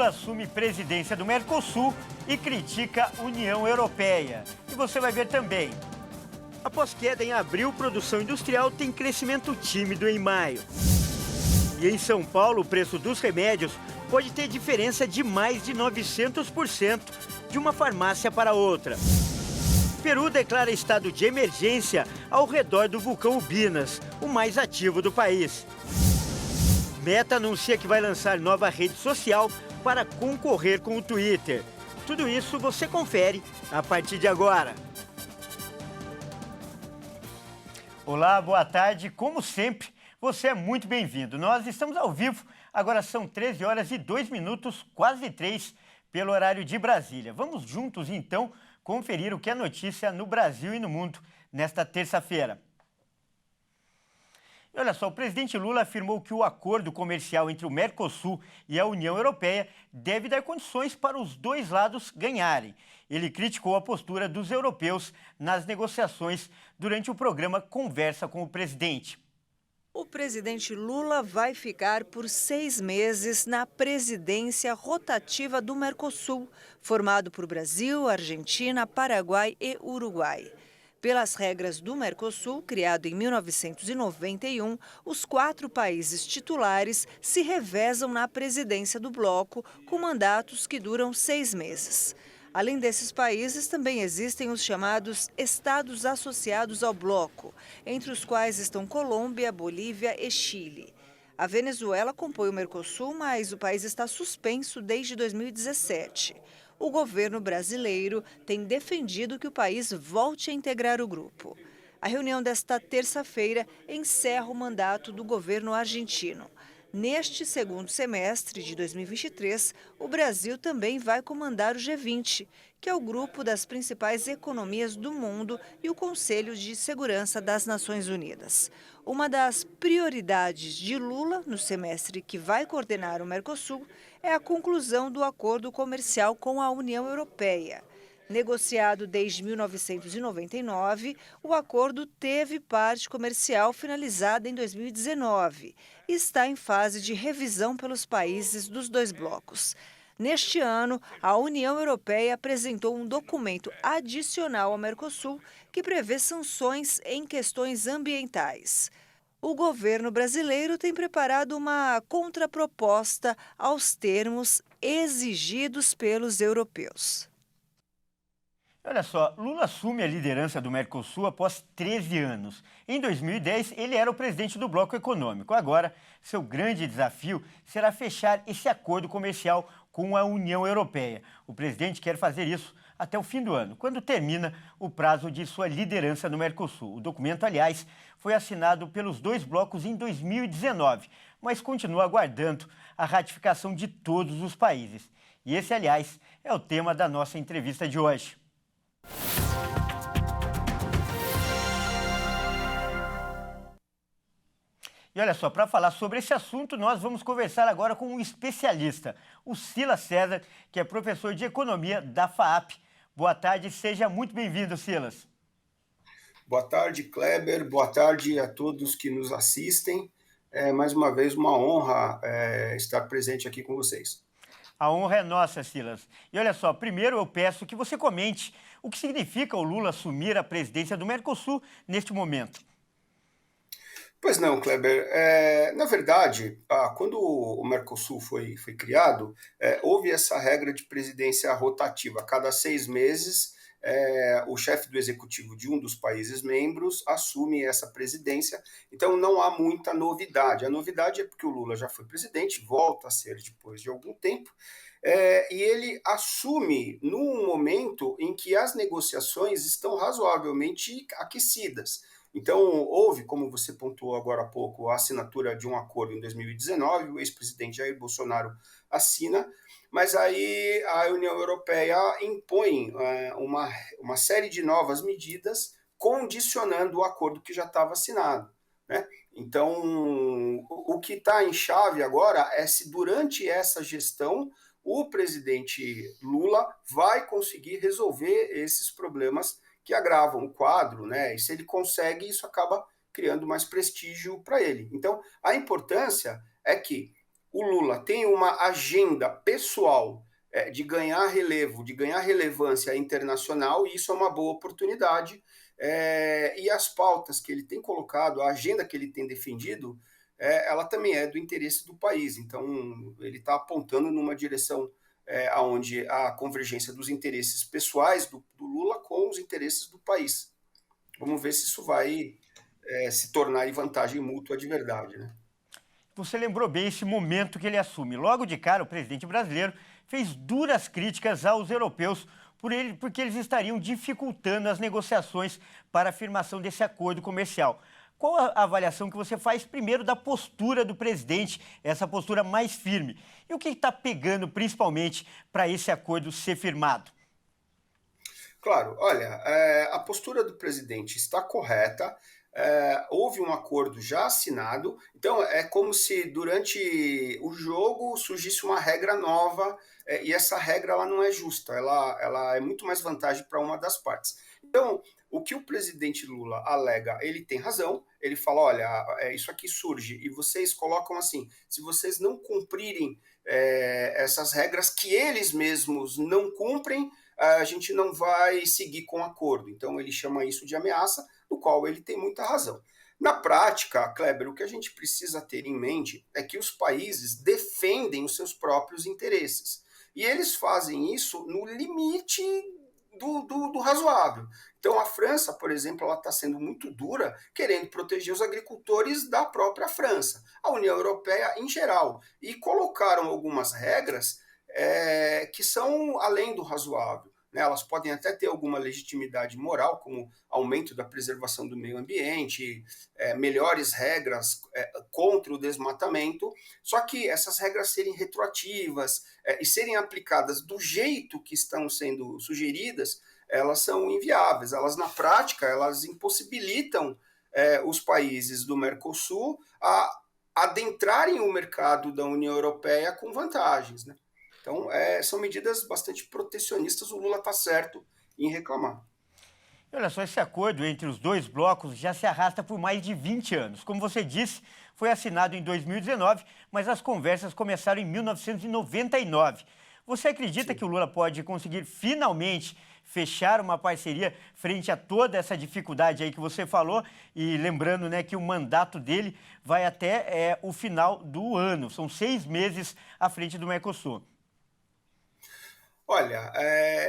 Lula assume presidência do Mercosul e critica a União Europeia. E você vai ver também. Após queda em abril, produção industrial tem crescimento tímido em maio. E em São Paulo, o preço dos remédios pode ter diferença de mais de 900% de uma farmácia para outra. Peru declara estado de emergência ao redor do vulcão Ubinas, o mais ativo do país. Meta anuncia que vai lançar nova rede social para concorrer com o Twitter. Tudo isso você confere a partir de agora. Olá, boa tarde. Como sempre, você é muito bem-vindo. Nós estamos ao vivo, agora são 13 horas e 2 minutos, quase 3, pelo horário de Brasília. Vamos juntos, então, conferir o que é notícia no Brasil e no mundo nesta terça-feira. E olha só, o presidente Lula afirmou que o acordo comercial entre o Mercosul e a União Europeia deve dar condições para os dois lados ganharem. Ele criticou a postura dos europeus nas negociações durante o programa Conversa com o Presidente. O presidente Lula vai ficar por 6 meses na presidência rotativa do Mercosul, formado por Brasil, Argentina, Paraguai e Uruguai. Pelas regras do Mercosul, criado em 1991, os 4 países titulares se revezam na presidência do bloco, com mandatos que duram 6 meses. Além desses países, também existem os chamados Estados Associados ao Bloco, entre os quais estão Colômbia, Bolívia e Chile. A Venezuela compõe o Mercosul, mas o país está suspenso desde 2017. O governo brasileiro tem defendido que o país volte a integrar o grupo. A reunião desta terça-feira encerra o mandato do governo argentino. Neste segundo semestre de 2023, o Brasil também vai comandar o G20, que é o grupo das principais economias do mundo e o Conselho de Segurança das Nações Unidas. Uma das prioridades de Lula no semestre que vai coordenar o Mercosul é a conclusão do acordo comercial com a União Europeia. Negociado desde 1999, o acordo teve parte comercial finalizada em 2019 e está em fase de revisão pelos países dos dois blocos. Neste ano, a União Europeia apresentou um documento adicional ao Mercosul que prevê sanções em questões ambientais. O governo brasileiro tem preparado uma contraproposta aos termos exigidos pelos europeus. Olha só, Lula assume a liderança do Mercosul após 13 anos. Em 2010, ele era o presidente do Bloco Econômico. Agora, seu grande desafio será fechar esse acordo comercial com a União Europeia. O presidente quer fazer isso até o fim do ano, quando termina o prazo de sua liderança no Mercosul. O documento, aliás, foi assinado pelos dois blocos em 2019, mas continua aguardando a ratificação de todos os países. E esse, aliás, é o tema da nossa entrevista de hoje. E olha só, para falar sobre esse assunto, nós vamos conversar agora com um especialista, o Silas César, que é professor de Economia da FAAP. Boa tarde, seja muito bem-vindo, Silas. Boa tarde, Kleber. Boa tarde a todos que nos assistem. Mais uma vez, uma honra estar presente aqui com vocês. A honra é nossa, Silas. E olha só, primeiro eu peço que você comente o que significa o Lula assumir a presidência do Mercosul neste momento. Pois não, Kleber. Na verdade, quando o Mercosul foi criado, houve essa regra de presidência rotativa. A cada 6 meses, o chefe do executivo de um dos países membros assume essa presidência. Então, não há muita novidade. A novidade é porque o Lula já foi presidente, volta a ser depois de algum tempo, e ele assume num momento em que as negociações estão razoavelmente aquecidas. Então, houve, como você pontuou agora há pouco, a assinatura de um acordo em 2019, o ex-presidente Jair Bolsonaro assina, mas aí a União Europeia impõe uma série de novas medidas condicionando o acordo que já estava assinado, né? Então, o que está em chave agora é se durante essa gestão o presidente Lula vai conseguir resolver esses problemas que agravam o quadro, né? E se ele consegue, isso acaba criando mais prestígio para ele. Então, a importância é que o Lula tem uma agenda pessoal de ganhar relevo, de ganhar relevância internacional, e isso é uma boa oportunidade. E as pautas que ele tem colocado, a agenda que ele tem defendido, ela também é do interesse do país. Então, ele está apontando numa direção onde há convergência dos interesses pessoais do Lula com os interesses do país. Vamos ver se isso vai se tornar em vantagem mútua de verdade, né? Você lembrou bem esse momento que ele assume. Logo de cara, o presidente brasileiro fez duras críticas aos europeus porque eles estariam dificultando as negociações para a firmação desse acordo comercial. Qual a avaliação que você faz primeiro da postura do presidente, essa postura mais firme? E o que está pegando principalmente para esse acordo ser firmado? Claro, olha, a postura do presidente está correta. Houve um acordo já assinado, então é como se durante o jogo surgisse uma regra nova, e essa regra ela não é justa, ela é muito mais vantagem para uma das partes. Então, o que o presidente Lula alega, ele tem razão, ele fala, olha, isso aqui surge, e vocês colocam assim, se vocês não cumprirem essas regras que eles mesmos não cumprem, a gente não vai seguir com o acordo. Então ele chama isso de ameaça, no qual ele tem muita razão. Na prática, Kleber, o que a gente precisa ter em mente é que os países defendem os seus próprios interesses. E eles fazem isso no limite do razoável. Então a França, por exemplo, ela está sendo muito dura, querendo proteger os agricultores da própria França. A União Europeia em geral. E colocaram algumas regras que são além do razoável. Né? Elas podem até ter alguma legitimidade moral, como aumento da preservação do meio ambiente, melhores regras contra o desmatamento, só que essas regras serem retroativas e serem aplicadas do jeito que estão sendo sugeridas, elas são inviáveis. Elas, na prática, elas impossibilitam os países do Mercosul a adentrarem o mercado da União Europeia com vantagens, né? Então, são medidas bastante protecionistas, o Lula está certo em reclamar. E olha só, esse acordo entre os dois blocos já se arrasta por mais de 20 anos. Como você disse, foi assinado em 2019, mas as conversas começaram em 1999. Você acredita Sim. que o Lula pode conseguir finalmente fechar uma parceria frente a toda essa dificuldade aí que você falou? E lembrando, né, que o mandato dele vai até o final do ano. São 6 meses à frente do Mercosul. Olha,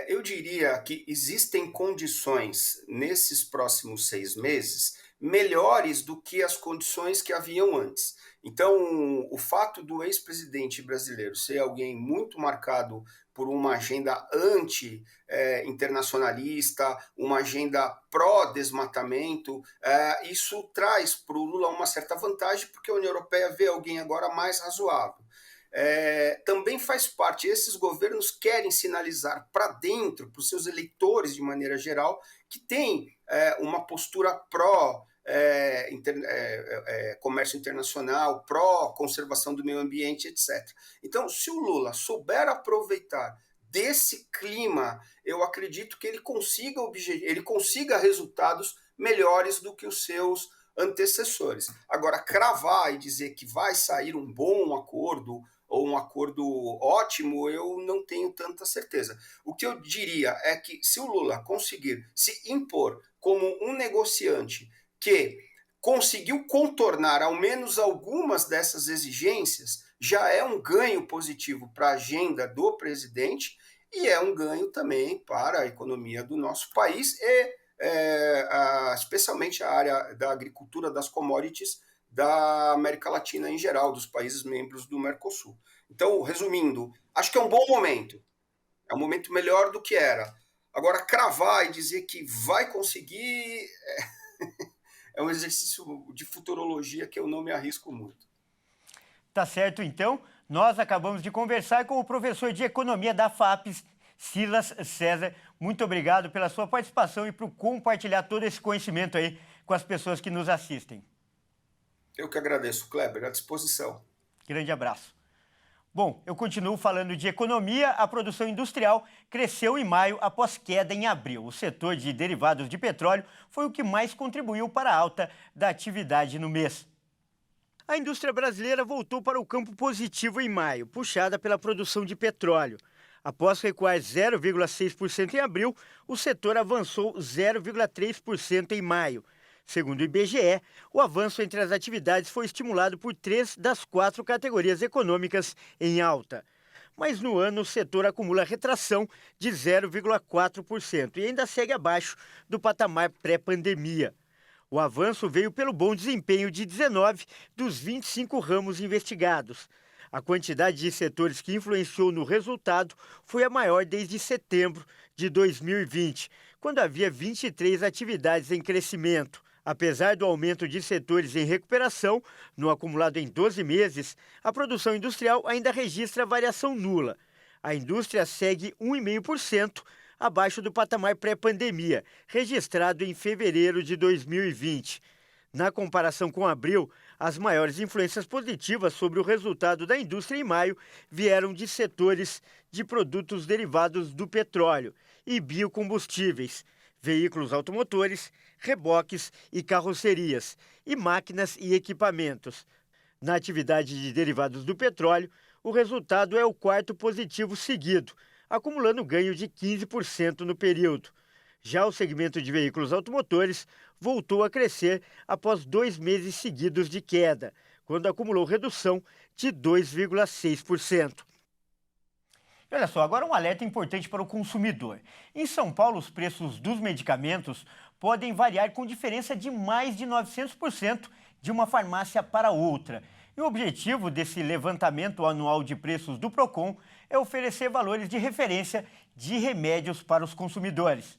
eu diria que existem condições nesses próximos 6 meses melhores do que as condições que haviam antes. Então, o fato do ex-presidente brasileiro ser alguém muito marcado por uma agenda anti-internacionalista, uma agenda pró-desmatamento, isso traz para o Lula uma certa vantagem, porque a União Europeia vê alguém agora mais razoável. Também faz parte, esses governos querem sinalizar para dentro, para os seus eleitores de maneira geral, que tem uma postura comércio internacional, pró-conservação do meio ambiente, etc. Então, se o Lula souber aproveitar desse clima, eu acredito que ele consiga resultados melhores do que os seus antecessores. Agora, cravar e dizer que vai sair um bom acordo ou um acordo ótimo, eu não tenho tanta certeza. O que eu diria é que se o Lula conseguir se impor como um negociante que conseguiu contornar ao menos algumas dessas exigências, já é um ganho positivo para a agenda do presidente e é um ganho também para a economia do nosso país e especialmente a área da agricultura, das commodities, da América Latina em geral, dos países membros do Mercosul. Então, resumindo, acho que é um bom momento. É um momento melhor do que era. Agora, cravar e dizer que vai conseguir é um exercício de futurologia que eu não me arrisco muito. Tá certo, então. Nós acabamos de conversar com o professor de Economia da FAPES, Silas César. Muito obrigado pela sua participação e por compartilhar todo esse conhecimento aí com as pessoas que nos assistem. Eu que agradeço, Kleber, à disposição. Grande abraço. Bom, eu continuo falando de economia. A produção industrial cresceu em maio após queda em abril. O setor de derivados de petróleo foi o que mais contribuiu para a alta da atividade no mês. A indústria brasileira voltou para o campo positivo em maio, puxada pela produção de petróleo. Após recuar 0,6% em abril, o setor avançou 0,3% em maio. Segundo o IBGE, o avanço entre as atividades foi estimulado por 3 das 4 categorias econômicas em alta. Mas no ano o setor acumula retração de 0,4% e ainda segue abaixo do patamar pré-pandemia. O avanço veio pelo bom desempenho de 19 dos 25 ramos investigados. A quantidade de setores que influenciou no resultado foi a maior desde setembro de 2020, quando havia 23 atividades em crescimento. Apesar do aumento de setores em recuperação, no acumulado em 12 meses, a produção industrial ainda registra variação nula. A indústria segue 1,5% abaixo do patamar pré-pandemia, registrado em fevereiro de 2020. Na comparação com abril, as maiores influências positivas sobre o resultado da indústria em maio vieram de setores de produtos derivados do petróleo e biocombustíveis, veículos automotores, reboques e carrocerias, e máquinas e equipamentos. Na atividade de derivados do petróleo, o resultado é o quarto positivo seguido, acumulando ganho de 15% no período. Já o segmento de veículos automotores voltou a crescer após 2 meses seguidos de queda, quando acumulou redução de 2,6%. Olha só, agora um alerta importante para o consumidor. Em São Paulo, os preços dos medicamentos podem variar com diferença de mais de 900% de uma farmácia para outra. E o objetivo desse levantamento anual de preços do Procon é oferecer valores de referência de remédios para os consumidores.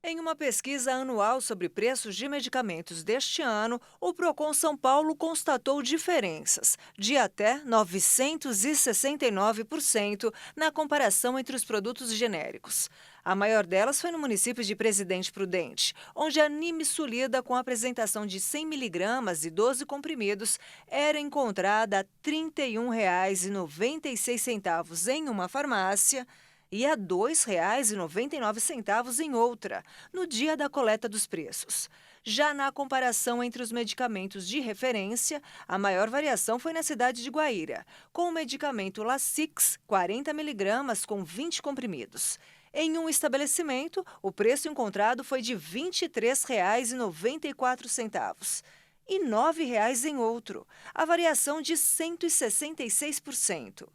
Em uma pesquisa anual sobre preços de medicamentos deste ano, o Procon São Paulo constatou diferenças de até 969% na comparação entre os produtos genéricos. A maior delas foi no município de Presidente Prudente, onde a nimesulida com apresentação de 100 miligramas e 12 comprimidos era encontrada a R$ 31,96 em uma farmácia e a R$ 2,99 em outra, no dia da coleta dos preços. Já na comparação entre os medicamentos de referência, a maior variação foi na cidade de Guaíra, com o medicamento Lasix, 40 miligramas com 20 comprimidos. Em um estabelecimento, o preço encontrado foi de R$ 23,94 e R$ 9,00 em outro, a variação de 166%.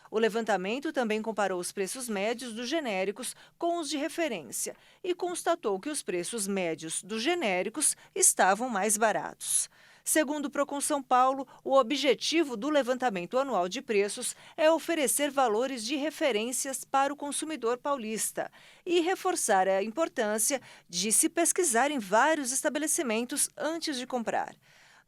O levantamento também comparou os preços médios dos genéricos com os de referência e constatou que os preços médios dos genéricos estavam mais baratos. Segundo o Procon São Paulo, o objetivo do levantamento anual de preços é oferecer valores de referências para o consumidor paulista e reforçar a importância de se pesquisar em vários estabelecimentos antes de comprar.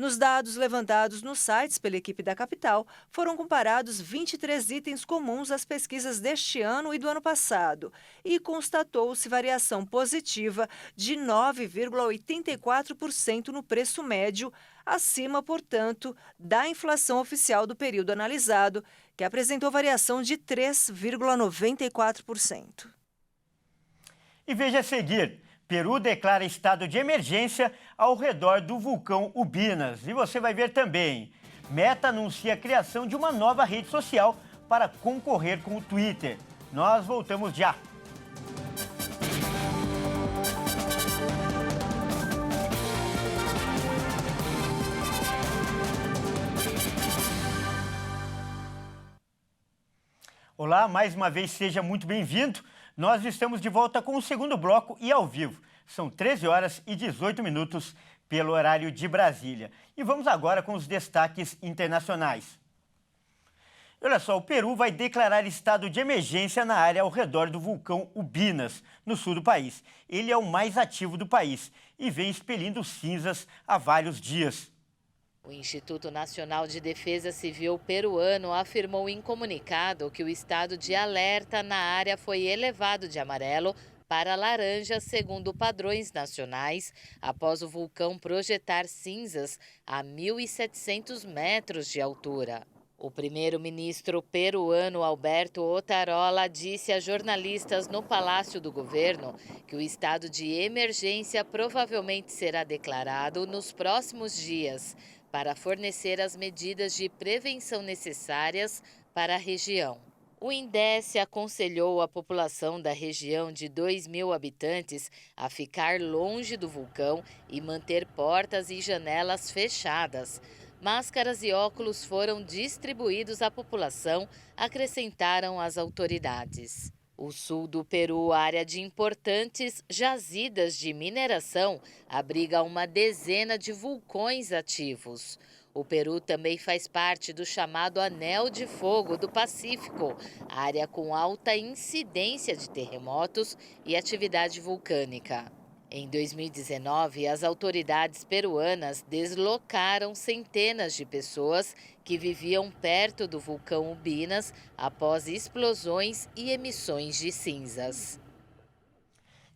Nos dados levantados nos sites pela equipe da Capital, foram comparados 23 itens comuns às pesquisas deste ano e do ano passado, e constatou-se variação positiva de 9,84% no preço médio, acima, portanto, da inflação oficial do período analisado, que apresentou variação de 3,94%. E veja a seguir. Peru declara estado de emergência ao redor do vulcão Ubinas. E você vai ver também. Meta anuncia a criação de uma nova rede social para concorrer com o Twitter. Nós voltamos já. Olá, mais uma vez seja muito bem-vindo. Nós estamos de volta com o segundo bloco e ao vivo. São 13 horas e 18 minutos pelo horário de Brasília. E vamos agora com os destaques internacionais. Olha só, o Peru vai declarar estado de emergência na área ao redor do vulcão Ubinas, no sul do país. Ele é o mais ativo do país e vem expelindo cinzas há vários dias. O Instituto Nacional de Defesa Civil peruano afirmou em comunicado que o estado de alerta na área foi elevado de amarelo para laranja, segundo padrões nacionais, após o vulcão projetar cinzas a 1.700 metros de altura. O primeiro-ministro peruano Alberto Otarola disse a jornalistas no Palácio do Governo que o estado de emergência provavelmente será declarado nos próximos dias, para fornecer as medidas de prevenção necessárias para a região. O INDEC aconselhou a população da região de 2.000 habitantes a ficar longe do vulcão e manter portas e janelas fechadas. Máscaras e óculos foram distribuídos à população, acrescentaram as autoridades. O sul do Peru, área de importantes jazidas de mineração, abriga uma dezena de vulcões ativos. O Peru também faz parte do chamado Anel de Fogo do Pacífico, área com alta incidência de terremotos e atividade vulcânica. Em 2019, as autoridades peruanas deslocaram centenas de pessoas que viviam perto do vulcão Ubinas após explosões e emissões de cinzas.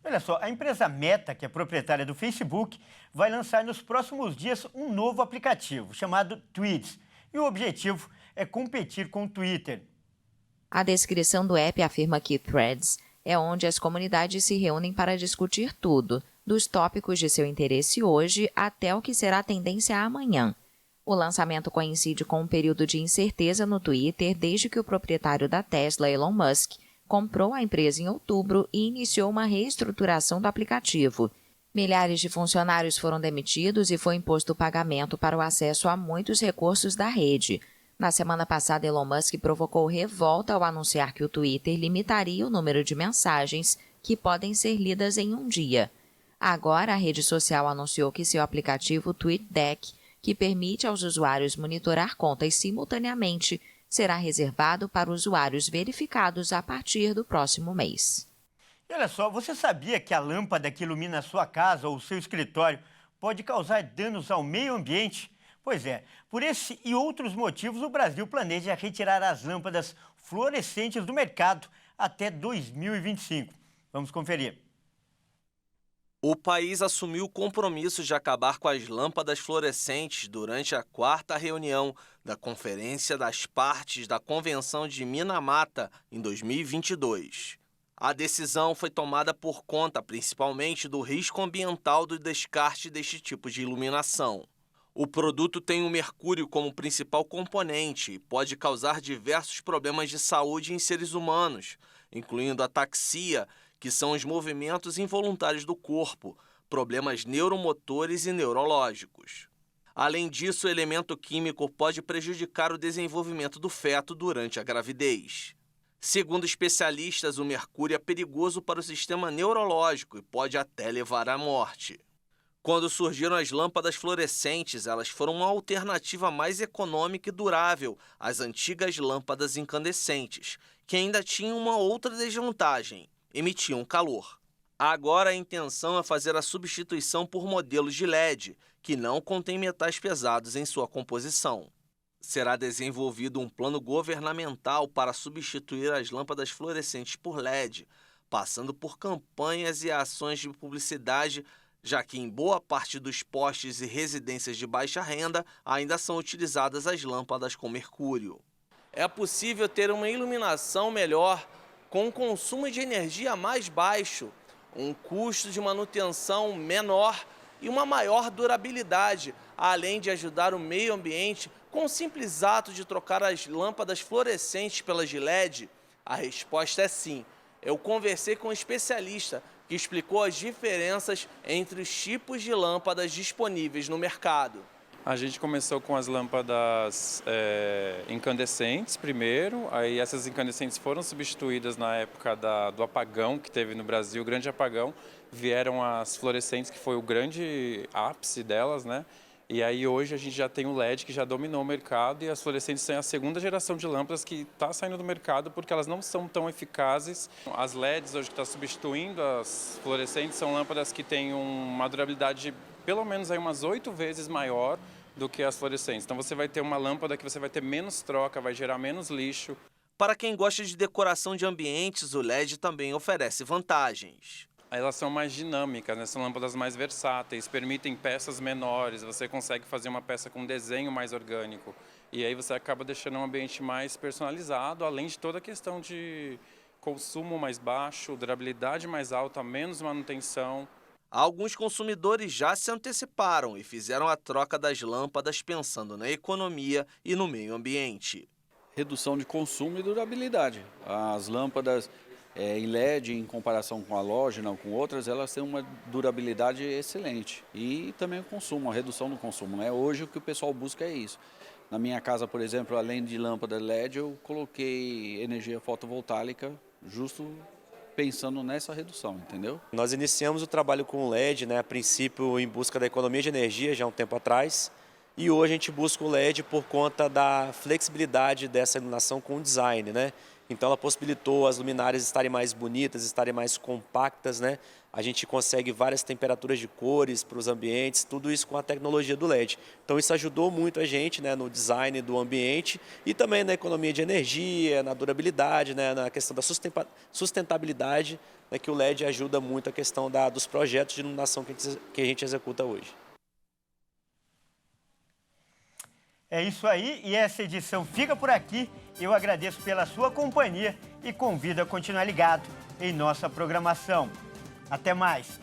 Olha só, a empresa Meta, que é proprietária do Facebook, vai lançar nos próximos dias um novo aplicativo chamado Tweets. E o objetivo é competir com o Twitter. A descrição do app afirma que Threads é onde as comunidades se reúnem para discutir tudo, dos tópicos de seu interesse hoje até o que será tendência amanhã. O lançamento coincide com um período de incerteza no Twitter desde que o proprietário da Tesla, Elon Musk, comprou a empresa em outubro e iniciou uma reestruturação do aplicativo. Milhares de funcionários foram demitidos e foi imposto o pagamento para o acesso a muitos recursos da rede. Na semana passada, Elon Musk provocou revolta ao anunciar que o Twitter limitaria o número de mensagens que podem ser lidas em um dia. Agora, a rede social anunciou que seu aplicativo TweetDeck, que permite aos usuários monitorar contas simultaneamente, será reservado para usuários verificados a partir do próximo mês. E olha só, você sabia que a lâmpada que ilumina a sua casa ou o seu escritório pode causar danos ao meio ambiente? Pois é, por esse e outros motivos, o Brasil planeja retirar as lâmpadas fluorescentes do mercado até 2025. Vamos conferir. O país assumiu o compromisso de acabar com as lâmpadas fluorescentes durante a 4ª reunião da Conferência das Partes da Convenção de Minamata em 2022. A decisão foi tomada por conta principalmente do risco ambiental do descarte deste tipo de iluminação. O produto tem o mercúrio como principal componente e pode causar diversos problemas de saúde em seres humanos, incluindo ataxia, que são os movimentos involuntários do corpo, problemas neuromotores e neurológicos. Além disso, o elemento químico pode prejudicar o desenvolvimento do feto durante a gravidez. Segundo especialistas, o mercúrio é perigoso para o sistema neurológico e pode até levar à morte. Quando surgiram as lâmpadas fluorescentes, elas foram uma alternativa mais econômica e durável às antigas lâmpadas incandescentes, que ainda tinham uma outra desvantagem: emitiam calor. Agora a intenção é fazer a substituição por modelos de LED, que não contêm metais pesados em sua composição. Será desenvolvido um plano governamental para substituir as lâmpadas fluorescentes por LED, passando por campanhas e ações de publicidade, já que em boa parte dos postes e residências de baixa renda ainda são utilizadas as lâmpadas com mercúrio. É possível ter uma iluminação melhor, com um consumo de energia mais baixo, um custo de manutenção menor e uma maior durabilidade, além de ajudar o meio ambiente com o simples ato de trocar as lâmpadas fluorescentes pelas de LED. A resposta é sim. Eu conversei com um especialista que explicou as diferenças entre os tipos de lâmpadas disponíveis no mercado. A gente começou com as lâmpadas incandescentes primeiro, aí essas incandescentes foram substituídas na época do apagão que teve no Brasil, o grande apagão, vieram as fluorescentes, que foi o grande ápice delas, né? E aí hoje a gente já tem o LED que já dominou o mercado e as fluorescentes são a segunda geração de lâmpadas que está saindo do mercado porque elas não são tão eficazes. As LEDs hoje que está substituindo as fluorescentes são lâmpadas que têm uma durabilidade pelo menos aí umas 8 vezes maior do que as fluorescentes. Então você vai ter uma lâmpada que você vai ter menos troca, vai gerar menos lixo. Para quem gosta de decoração de ambientes, o LED também oferece vantagens. Elas são mais dinâmicas, né? São lâmpadas mais versáteis, permitem peças menores, você consegue fazer uma peça com um desenho mais orgânico. E aí você acaba deixando um ambiente mais personalizado, além de toda a questão de consumo mais baixo, durabilidade mais alta, menos manutenção. Alguns consumidores já se anteciparam e fizeram a troca das lâmpadas pensando na economia e no meio ambiente. Redução de consumo e durabilidade. As lâmpadas em LED, em comparação com a halógena ou com outras, elas têm uma durabilidade excelente. E também o consumo, a redução do consumo, né? Hoje o que o pessoal busca é isso. Na minha casa, por exemplo, além de lâmpada LED, eu coloquei energia fotovoltaica justo pensando nessa redução, entendeu? Nós iniciamos o trabalho com o LED, né, a princípio em busca da economia de energia, já há um tempo atrás, e hoje a gente busca o LED por conta da flexibilidade dessa iluminação com o design, né? Então ela possibilitou as luminárias estarem mais bonitas, estarem mais compactas, né? A gente consegue várias temperaturas de cores para os ambientes, tudo isso com a tecnologia do LED. Então isso ajudou muito a gente, né, no design do ambiente e também na economia de energia, na durabilidade, né, na questão da sustentabilidade, né, que o LED ajuda muito a questão dos projetos de iluminação que a gente executa hoje. É isso aí, e essa edição fica por aqui. Eu agradeço pela sua companhia e convido a continuar ligado em nossa programação. Até mais!